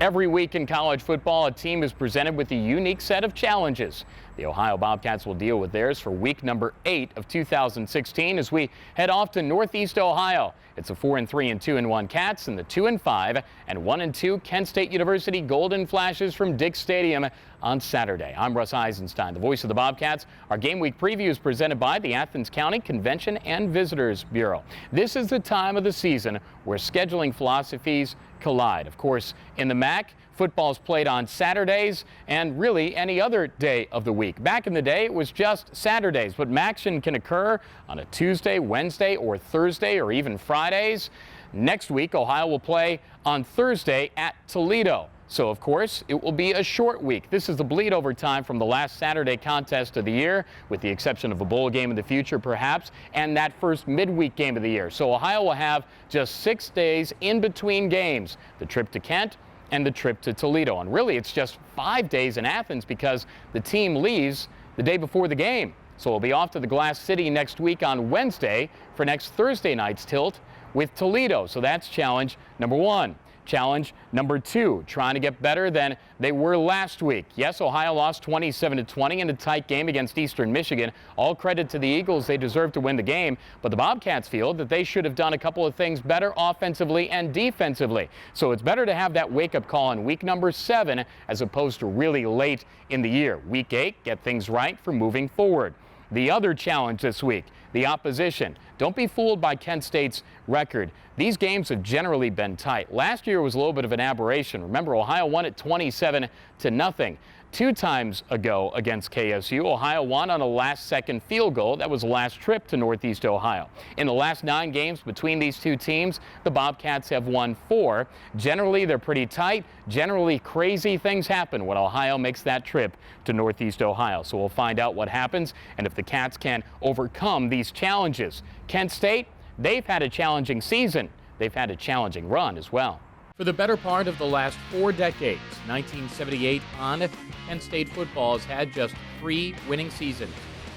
Every week in college football, a team is presented with a unique set of challenges. The Ohio Bobcats will deal with theirs for week number 8 of 2016 as we head off to Northeast Ohio. It's the 4-3 and 2-1 Cats and the 2-5 and 1-2 Kent State University Golden Flashes from Dick Stadium on Saturday. I'm Russ Eisenstein, the voice of the Bobcats. Our game week preview is presented by the Athens County Convention and Visitors Bureau. This is the time of the season where scheduling philosophies collide. Of course, in the MAC, football is played on Saturdays and really any other day of the week. Back in the day, it was just Saturdays, but MACtion can occur on a Tuesday, Wednesday, or Thursday, or even Fridays. Next week, Ohio will play on Thursday at Toledo. So, of course, it will be a short week. This is the bleed-over time from the last Saturday contest of the year, with the exception of a bowl game in the future, perhaps, and that first midweek game of the year. So Ohio will have just 6 days in between games, the trip to Kent and the trip to Toledo. And really, it's just 5 days in Athens because the team leaves the day before the game. So we'll be off to the Glass City next week on Wednesday for next Thursday night's tilt with Toledo. So that's challenge number 1. Challenge number 2, trying to get better than they were last week. Yes, Ohio lost 27-20 in a tight game against Eastern Michigan. All credit to the Eagles. They deserve to win the game. But the Bobcats feel that they should have done a couple of things better offensively and defensively. So it's better to have that wake-up call in week number 7 as opposed to really late in the year. Week 8, get things right for moving forward. The other challenge this week, the opposition. Don't be fooled by Kent State's record. These games have generally been tight. Last year was a little bit of an aberration. Remember, Ohio won it 27-0. 2 times ago against KSU, Ohio won on a last-second field goal. That was the last trip to Northeast Ohio. In the last 9 games between these two teams, the Bobcats have won 4. Generally, they're pretty tight. Generally, crazy things happen when Ohio makes that trip to Northeast Ohio. So we'll find out what happens and if the Cats can overcome these challenges. Kent State, they've had a challenging season. They've had a challenging run as well. For the better part of the last 4 decades, 1978 on, Kent State football has had just 3 winning seasons,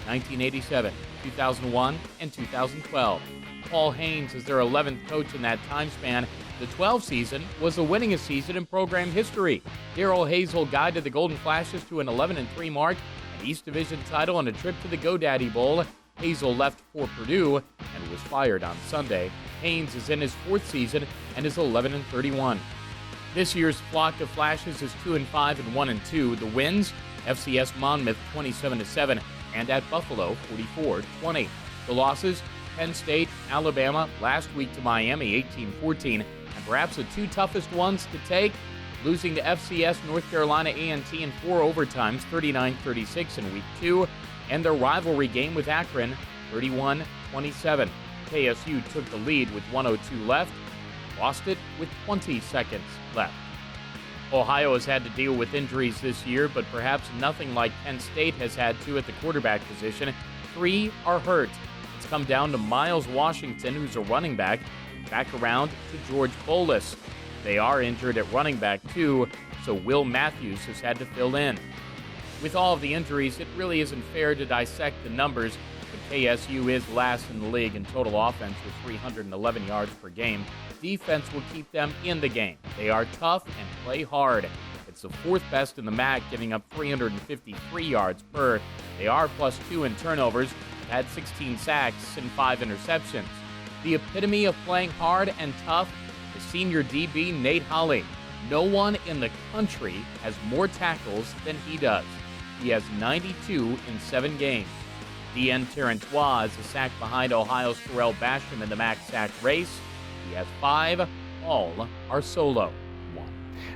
1987, 2001, and 2012. Paul Haynes is their 11th coach in that time span. The 12 season was the winningest season in program history. Darrell Hazel guided the Golden Flashes to an 11-3 mark, an East Division title, and a trip to the GoDaddy Bowl. Hazel left for Purdue and was fired on Sunday. Haynes is in his 4th season and is 11-31. This year's flock of Flashes is 2-5 and 1-2. The wins: FCS Monmouth 27-7 and at Buffalo 44-20. The losses: Penn State, Alabama last week to Miami 18-14, and perhaps the 2 toughest ones to take: losing to FCS North Carolina A&T in 4 overtimes 39-36 in week 2, and their rivalry game with Akron 31-27. KSU took the lead with 1:02 left, lost it with 20 seconds left. Ohio has had to deal with injuries this year, but perhaps nothing like Kent State has had to at the quarterback position. 3 are hurt. It's come down to Miles Washington, who's a running back around to George Bolus. They are injured at running back too, so Will Matthews has had to fill in. With all of the injuries, it really isn't fair to dissect the numbers, but KSU is last in the league in total offense with 311 yards per game. Defense will keep them in the game. They are tough and play hard. It's the 4th best in the MAC, giving up 353 yards per. They are +2 in turnovers, had 16 sacks and 5 interceptions. The epitome of playing hard and tough, the senior DB Nate Holley. No one in the country has more tackles than he does. He has 92 in 7 games. DN Terrantois is a sack behind Ohio's Terrell Basham in the MAC sack race. He has 5. All are solo.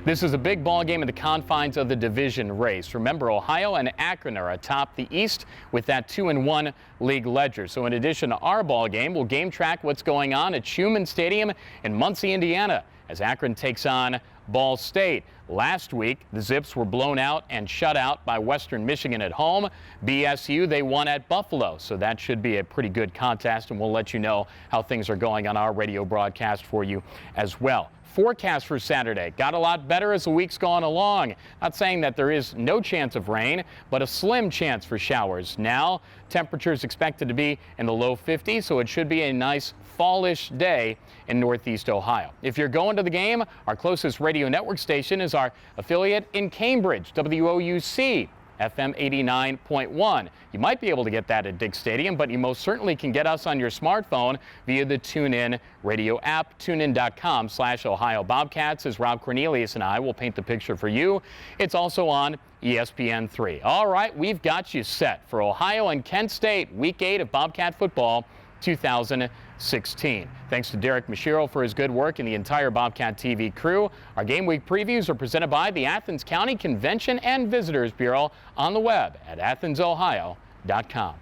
This is a big ball game in the confines of the division race. Remember, Ohio and Akron are atop the East with that 2-1 league ledger. So in addition to our ball game, we'll game track what's going on at Schumann Stadium in Muncie, Indiana, as Akron takes on Ball State. Last week, the Zips were blown out and shut out by Western Michigan at home. BSU, they won at Buffalo, so that should be a pretty good contest, and we'll let you know how things are going on our radio broadcast for you as well. forecast for Saturday got a lot better as the week's gone along. Not saying that there is no chance of rain, but a slim chance for showers. Now, temperatures expected to be in the low 50s, so it should be a nice fallish day in Northeast Ohio. If you're going to the game, our closest radio network station is our affiliate in Cambridge, WOUC. FM 89.1. You might be able to get that at Dick Stadium, but you most certainly can get us on your smartphone via the TuneIn radio app. TuneIn.com/Ohio Bobcats, as Rob Cornelius and I will paint the picture for you. It's also on ESPN3. All right, we've got you set for Ohio and Kent State, Week 8 of Bobcat football 2016. Thanks to Derek Mashiro for his good work and the entire Bobcat TV crew. Our game week previews are presented by the Athens County Convention and Visitors Bureau on the web at AthensOhio.com.